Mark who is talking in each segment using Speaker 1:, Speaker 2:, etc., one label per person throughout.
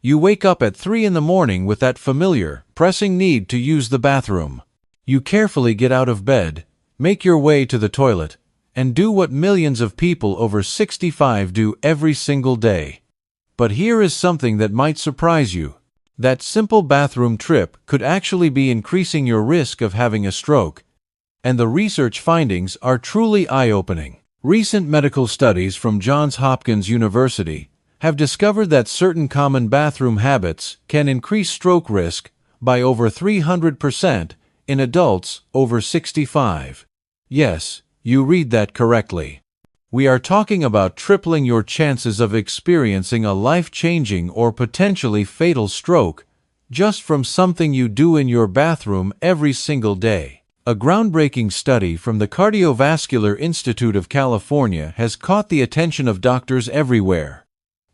Speaker 1: You wake up at 3 in the morning with that familiar, pressing need to use the bathroom. You carefully get out of bed, make your way to the toilet, and do what millions of people over 65 do every single day. But here is something that might surprise you. That simple bathroom trip could actually be increasing your risk of having a stroke. And the research findings are truly eye-opening. Recent medical studies from Johns Hopkins University have discovered that certain common bathroom habits can increase stroke risk by over 300% in adults over 65. Yes, you read that correctly. We are talking about tripling your chances of experiencing a life-changing or potentially fatal stroke just from something you do in your bathroom every single day. A groundbreaking study from the Cardiovascular Institute of California has caught the attention of doctors everywhere.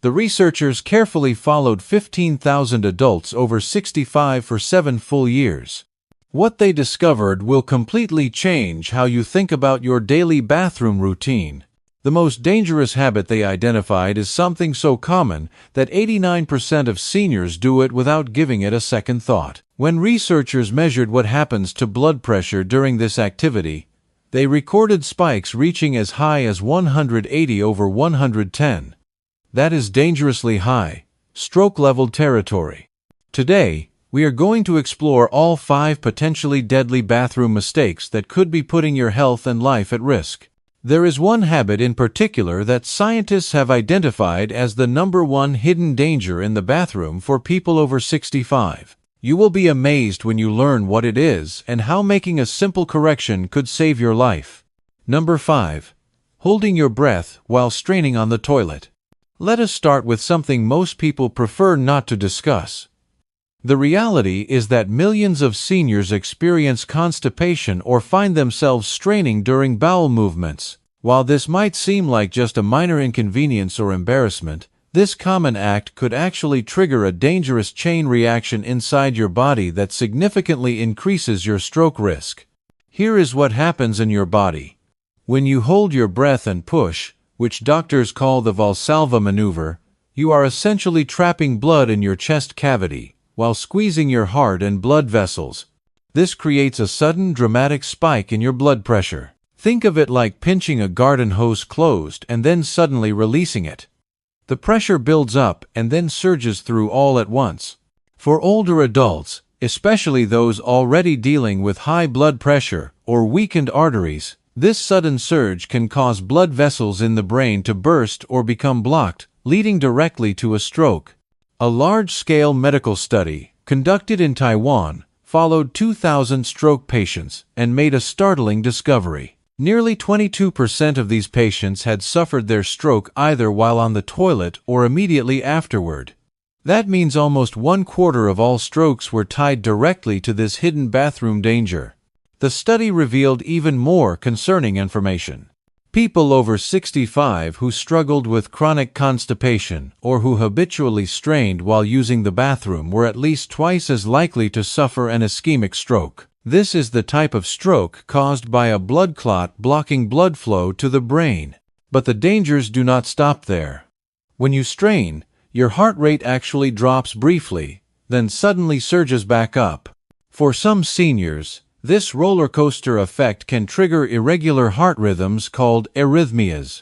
Speaker 1: The researchers carefully followed 15,000 adults over 65 for 7 full years. What they discovered will completely change how you think about your daily bathroom routine. The most dangerous habit they identified is something so common that 89% of seniors do it without giving it a second thought. When researchers measured what happens to blood pressure during this activity, they recorded spikes reaching as high as 180 over 110. That is dangerously high, stroke-level territory. Today, we are going to explore all 5 potentially deadly bathroom mistakes that could be putting your health and life at risk. There is one habit in particular that scientists have identified as the #1 hidden danger in the bathroom for people over 65. You will be amazed when you learn what it is and how making a simple correction could save your life. Number 5. Holding your breath while straining on the toilet. Let us start with something most people prefer not to discuss. The reality is that millions of seniors experience constipation or find themselves straining during bowel movements. While this might seem like just a minor inconvenience or embarrassment, this common act could actually trigger a dangerous chain reaction inside your body that significantly increases your stroke risk. Here is what happens in your body. When you hold your breath and push, which doctors call the Valsalva maneuver, you are essentially trapping blood in your chest cavity while squeezing your heart and blood vessels. This creates a sudden, dramatic spike in your blood pressure. Think of it like pinching a garden hose closed and then suddenly releasing it. The pressure builds up and then surges through all at once. For older adults, especially those already dealing with high blood pressure or weakened arteries, this sudden surge can cause blood vessels in the brain to burst or become blocked, leading directly to a stroke. A large-scale medical study, conducted in Taiwan, followed 2,000 stroke patients and made a startling discovery. Nearly 22% of these patients had suffered their stroke either while on the toilet or immediately afterward. That means almost 1/4 of all strokes were tied directly to this hidden bathroom danger. The study revealed even more concerning information. People over 65 who struggled with chronic constipation or who habitually strained while using the bathroom were at least twice as likely to suffer an ischemic stroke. This is the type of stroke caused by a blood clot blocking blood flow to the brain. But the dangers do not stop there. When you strain, your heart rate actually drops briefly, then suddenly surges back up. For some seniors, this roller coaster effect can trigger irregular heart rhythms called arrhythmias.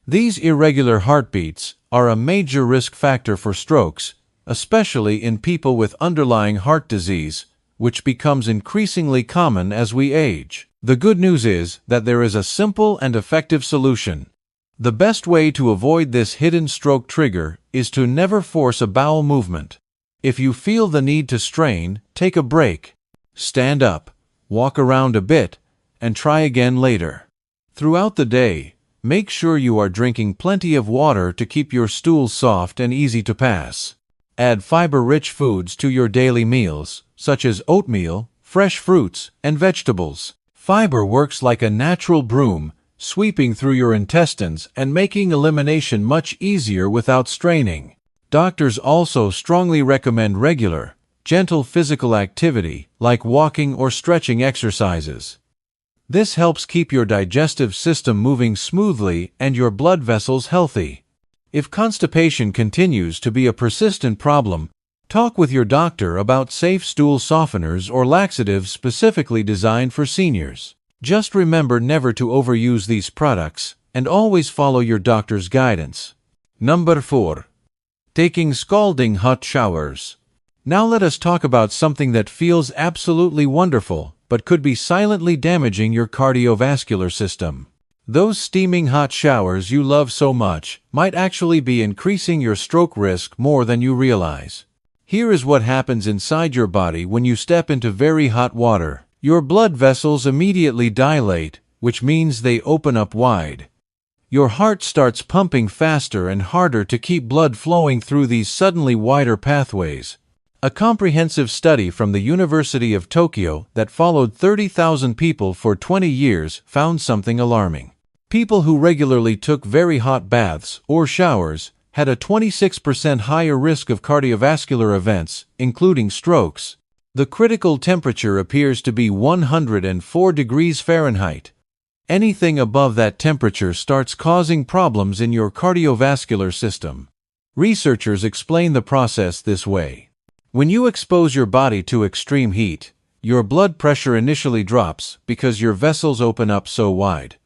Speaker 1: These irregular heartbeats are a major risk factor for strokes, especially in people with underlying heart disease, which becomes increasingly common as we age. The good news is that there is a simple and effective solution. The best way to avoid this hidden stroke trigger is to never force a bowel movement. If you feel the need to strain, take a break. Stand up, walk around a bit, and try again later. Throughout the day, make sure you are drinking plenty of water to keep your stool soft and easy to pass. Add fiber-rich foods to your daily meals, such as oatmeal, fresh fruits, and vegetables. Fiber works like a natural broom, sweeping through your intestines and making elimination much easier without straining. Doctors also strongly recommend regular, gentle physical activity, like walking or stretching exercises. This helps keep your digestive system moving smoothly and your blood vessels healthy. If constipation continues to be a persistent problem, talk with your doctor about safe stool softeners or laxatives specifically designed for seniors. Just remember never to overuse these products and always follow your doctor's guidance. Number 4. Taking scalding hot showers. Now let us talk about something that feels absolutely wonderful but could be silently damaging your cardiovascular system. Those steaming hot showers you love so much might actually be increasing your stroke risk more than you realize. Here is what happens inside your body when you step into very hot water. Your blood vessels immediately dilate, which means they open up wide. Your heart starts pumping faster and harder to keep blood flowing through these suddenly wider pathways. A comprehensive study from the University of Tokyo that followed 30,000 people for 20 years found something alarming. People who regularly took very hot baths or showers had a 26% higher risk of cardiovascular events, including strokes. The critical temperature appears to be 104 degrees Fahrenheit. Anything above that temperature starts causing problems in your cardiovascular system. Researchers explain the process this way. When you expose your body to extreme heat, your blood pressure initially drops because your vessels open up so wide.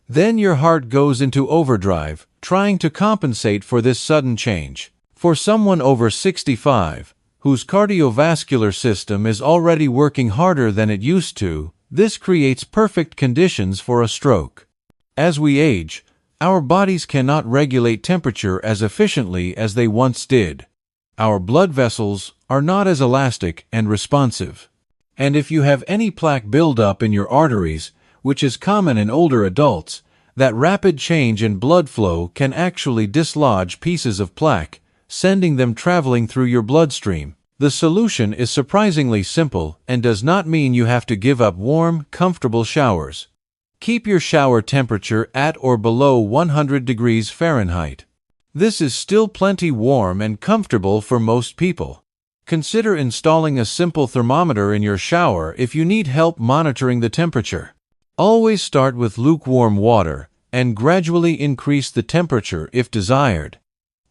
Speaker 1: Then your heart goes into overdrive, trying to compensate for this sudden change. For someone over 65, whose cardiovascular system is already working harder than it used to, this creates perfect conditions for a stroke. As we age, our bodies cannot regulate temperature as efficiently as they once did. Our blood vessels are not as elastic and responsive. And if you have any plaque buildup in your arteries, which is common in older adults, that rapid change in blood flow can actually dislodge pieces of plaque, sending them traveling through your bloodstream. The solution is surprisingly simple and does not mean you have to give up warm, comfortable showers. Keep your shower temperature at or below 100 degrees Fahrenheit. This is still plenty warm and comfortable for most people. Consider installing a simple thermometer in your shower if you need help monitoring the temperature. Always start with lukewarm water and gradually increase the temperature if desired.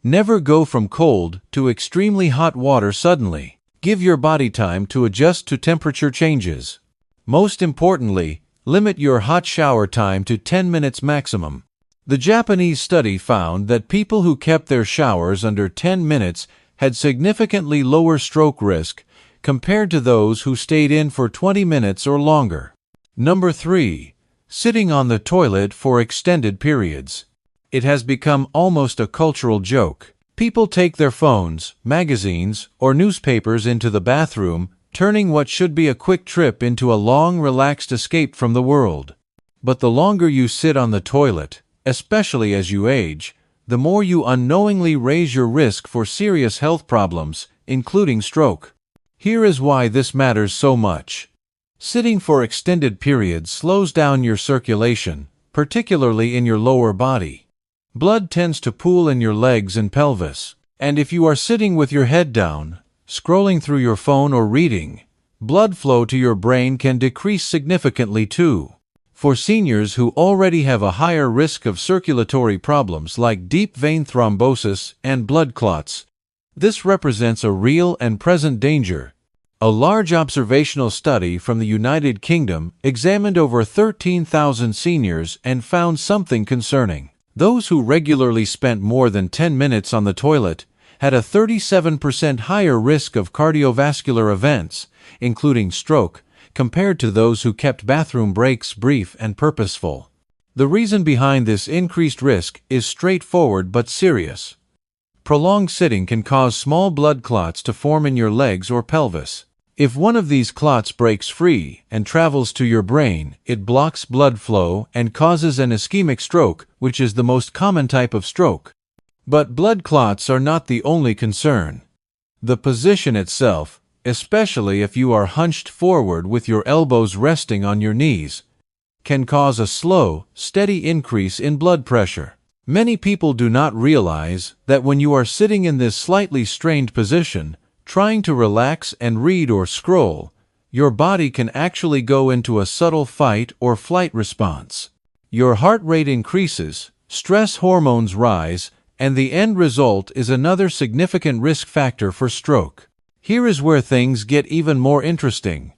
Speaker 1: Never go from cold to extremely hot water suddenly. Give your body time to adjust to temperature changes. Most importantly, limit your hot shower time to 10 minutes maximum. The Japanese study found that people who kept their showers under 10 minutes had significantly lower stroke risk compared to those who stayed in for 20 minutes or longer. Number 3. Sitting on the toilet for extended periods. It has become almost a cultural joke. People take their phones, magazines, or newspapers into the bathroom, turning what should be a quick trip into a long, relaxed escape from the world. But the longer you sit on the toilet, especially as you age, the more you unknowingly raise your risk for serious health problems, including stroke. Here is why this matters so much. Sitting for extended periods slows down your circulation, particularly in your lower body. Blood tends to pool in your legs and pelvis, and if you are sitting with your head down, scrolling through your phone or reading, blood flow to your brain can decrease significantly too. For seniors who already have a higher risk of circulatory problems like deep vein thrombosis and blood clots, this represents a real and present danger. A large observational study from the United Kingdom examined over 13,000 seniors and found something concerning. Those who regularly spent more than 10 minutes on the toilet had a 37% higher risk of cardiovascular events, including stroke, compared to those who kept bathroom breaks brief and purposeful. The reason behind this increased risk is straightforward but serious. Prolonged sitting can cause small blood clots to form in your legs or pelvis. If one of these clots breaks free and travels to your brain, it blocks blood flow and causes an ischemic stroke, which is the most common type of stroke. But blood clots are not the only concern. The position itself, especially if you are hunched forward with your elbows resting on your knees, can cause a slow, steady increase in blood pressure. Many people do not realize that when you are sitting in this slightly strained position, trying to relax and read or scroll, your body can actually go into a subtle fight or flight response. Your heart rate increases, stress hormones rise, and the end result is another significant risk factor for stroke. Here is where things get even more interesting.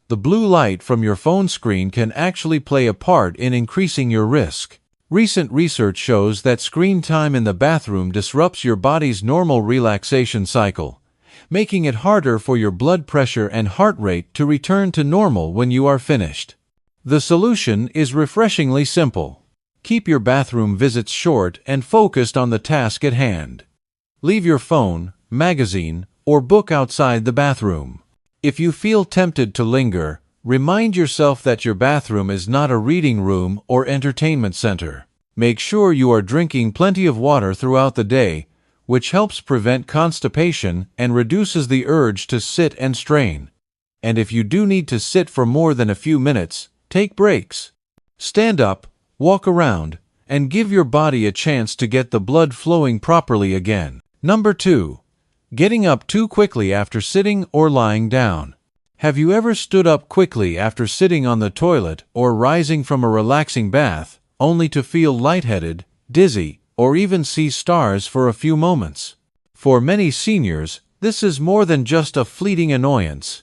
Speaker 1: The blue light from your phone screen can actually play a part in increasing your risk. Recent research shows that screen time in the bathroom disrupts your body's normal relaxation cycle, making it harder for your blood pressure and heart rate to return to normal when you are finished. The solution is refreshingly simple. Keep your bathroom visits short and focused on the task at hand. Leave your phone, magazine, or book outside the bathroom. If you feel tempted to linger, remind yourself that your bathroom is not a reading room or entertainment center. Make sure you are drinking plenty of water throughout the day, which helps prevent constipation and reduces the urge to sit and strain. And if you do need to sit for more than a few minutes, take breaks. Stand up, walk around, and give your body a chance to get the blood flowing properly again. Number 2. Getting up too quickly after sitting or lying down. Have you ever stood up quickly after sitting on the toilet or rising from a relaxing bath, only to feel lightheaded, dizzy, or even see stars for a few moments? For many seniors, this is more than just a fleeting annoyance.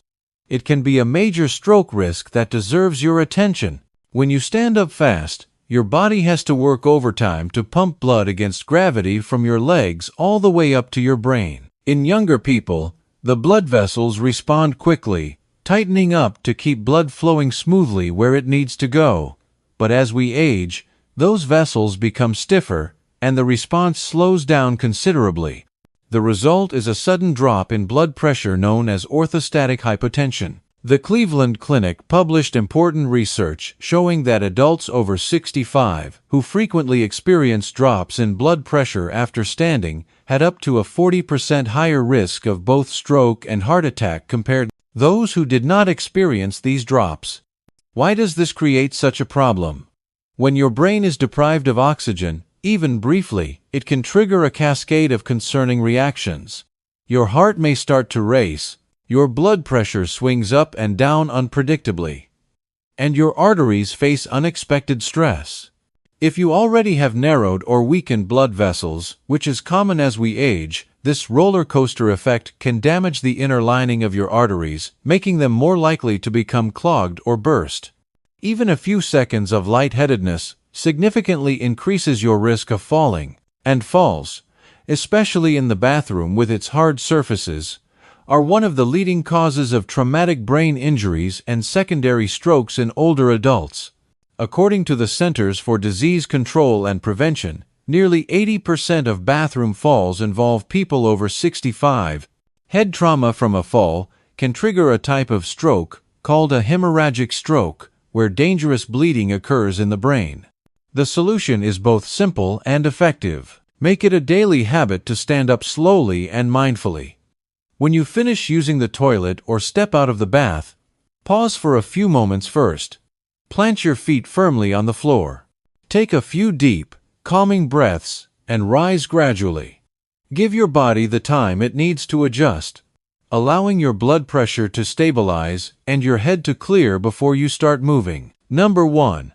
Speaker 1: It can be a major stroke risk that deserves your attention. When you stand up fast, your body has to work overtime to pump blood against gravity from your legs all the way up to your brain. In younger people, the blood vessels respond quickly, tightening up to keep blood flowing smoothly where it needs to go. But as we age, those vessels become stiffer, and the response slows down considerably. The result is a sudden drop in blood pressure known as orthostatic hypotension. The Cleveland Clinic published important research showing that adults over 65 who frequently experience drops in blood pressure after standing had up to a 40% higher risk of both stroke and heart attack compared to those who did not experience these drops. Why does this create such a problem? When your brain is deprived of oxygen, even briefly, it can trigger a cascade of concerning reactions. Your heart may start to race, your blood pressure swings up and down unpredictably, and your arteries face unexpected stress. If you already have narrowed or weakened blood vessels, which is common as we age, this roller coaster effect can damage the inner lining of your arteries, making them more likely to become clogged or burst. Even a few seconds of lightheadedness significantly increases your risk of falling, and falls, especially in the bathroom with its hard surfaces, are one of the leading causes of traumatic brain injuries and secondary strokes in older adults. According to the Centers for Disease Control and Prevention, nearly 80% of bathroom falls involve people over 65. Head trauma from a fall can trigger a type of stroke called a hemorrhagic stroke, where dangerous bleeding occurs in the brain. The solution is both simple and effective. Make it a daily habit to stand up slowly and mindfully. When you finish using the toilet or step out of the bath, pause for a few moments first. Plant your feet firmly on the floor. Take a few deep, calming breaths and rise gradually. Give your body the time it needs to adjust, allowing your blood pressure to stabilize and your head to clear before you start moving. Number 1.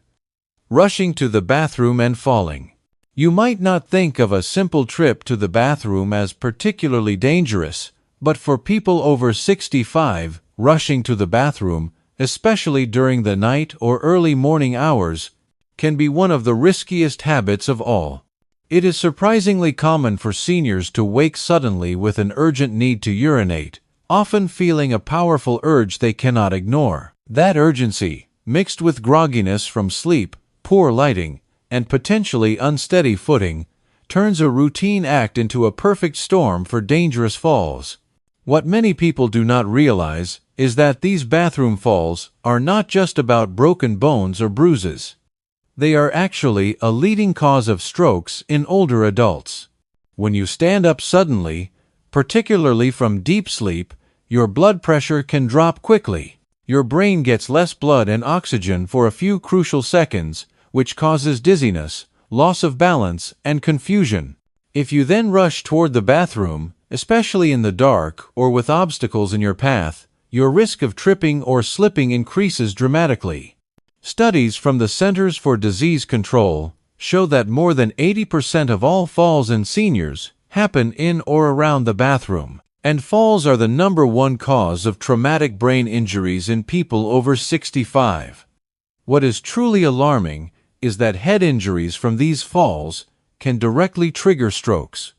Speaker 1: Rushing to the bathroom and falling. You might not think of a simple trip to the bathroom as particularly dangerous, but for people over 65, rushing to the bathroom, especially during the night or early morning hours, can be one of the riskiest habits of all. It is surprisingly common for seniors to wake suddenly with an urgent need to urinate, often feeling a powerful urge they cannot ignore. That urgency, mixed with grogginess from sleep, poor lighting, and potentially unsteady footing, turns a routine act into a perfect storm for dangerous falls. What many people do not realize is that these bathroom falls are not just about broken bones or bruises. They are actually a leading cause of strokes in older adults. When you stand up suddenly, particularly from deep sleep, your blood pressure can drop quickly. Your brain gets less blood and oxygen for a few crucial seconds, which causes dizziness, loss of balance, and confusion. If you then rush toward the bathroom, especially in the dark or with obstacles in your path, your risk of tripping or slipping increases dramatically. Studies from the Centers for Disease Control show that more than 80% of all falls in seniors happen in or around the bathroom. And falls are the #1 cause of traumatic brain injuries in people over 65. What is truly alarming is that head injuries from these falls can directly trigger strokes.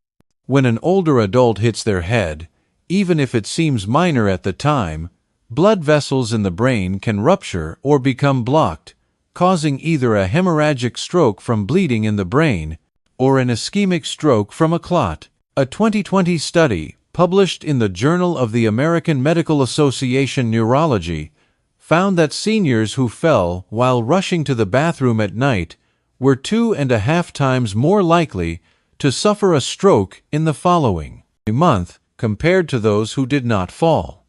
Speaker 1: When an older adult hits their head, even if it seems minor at the time, blood vessels in the brain can rupture or become blocked, causing either a hemorrhagic stroke from bleeding in the brain or an ischemic stroke from a clot. A 2020 study published in the Journal of the American Medical Association Neurology found that seniors who fell while rushing to the bathroom at night were 2.5 times more likely to suffer a stroke in the following month compared to those who did not fall.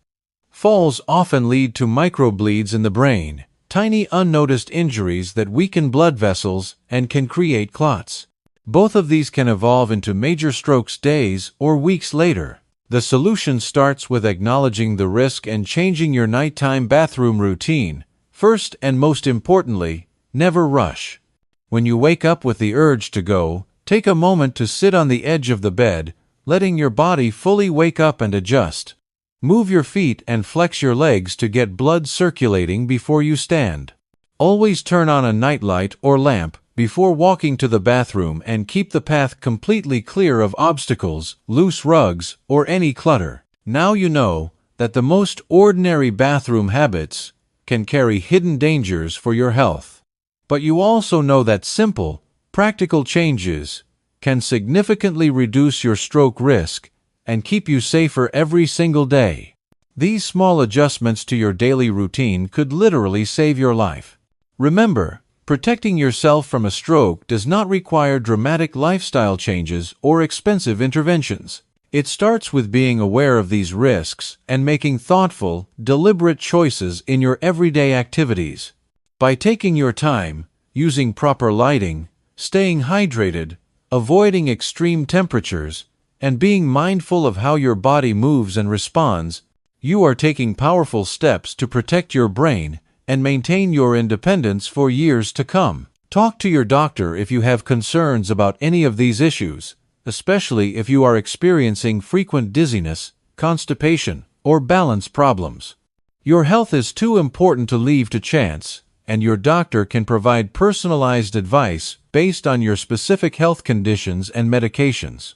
Speaker 1: Falls often lead to microbleeds in the brain, tiny unnoticed injuries that weaken blood vessels and can create clots. Both of these can evolve into major strokes days or weeks later. The solution starts with acknowledging the risk and changing your nighttime bathroom routine. First and most importantly, never rush. When you wake up with the urge to go, take a moment to sit on the edge of the bed, letting your body fully wake up and adjust. Move your feet and flex your legs to get blood circulating before you stand. Always turn on a nightlight or lamp before walking to the bathroom and keep the path completely clear of obstacles, loose rugs, or any clutter. Now you know that the most ordinary bathroom habits can carry hidden dangers for your health. But you also know that simple, practical changes can significantly reduce your stroke risk and keep you safer every single day. These small adjustments to your daily routine could literally save your life. Remember, protecting yourself from a stroke does not require dramatic lifestyle changes or expensive interventions. It starts with being aware of these risks and making thoughtful, deliberate choices in your everyday activities. By taking your time, using proper lighting, staying hydrated, avoiding extreme temperatures, and being mindful of how your body moves and responds, you are taking powerful steps to protect your brain and maintain your independence for years to come. Talk to your doctor if you have concerns about any of these issues, especially if you are experiencing frequent dizziness, constipation, or balance problems. Your health is too important to leave to chance, and your doctor can provide personalized advice based on your specific health conditions and medications.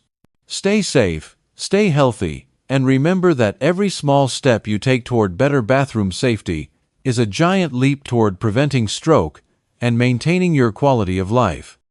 Speaker 1: Stay safe, stay healthy, and remember that every small step you take toward better bathroom safety is a giant leap toward preventing stroke and maintaining your quality of life.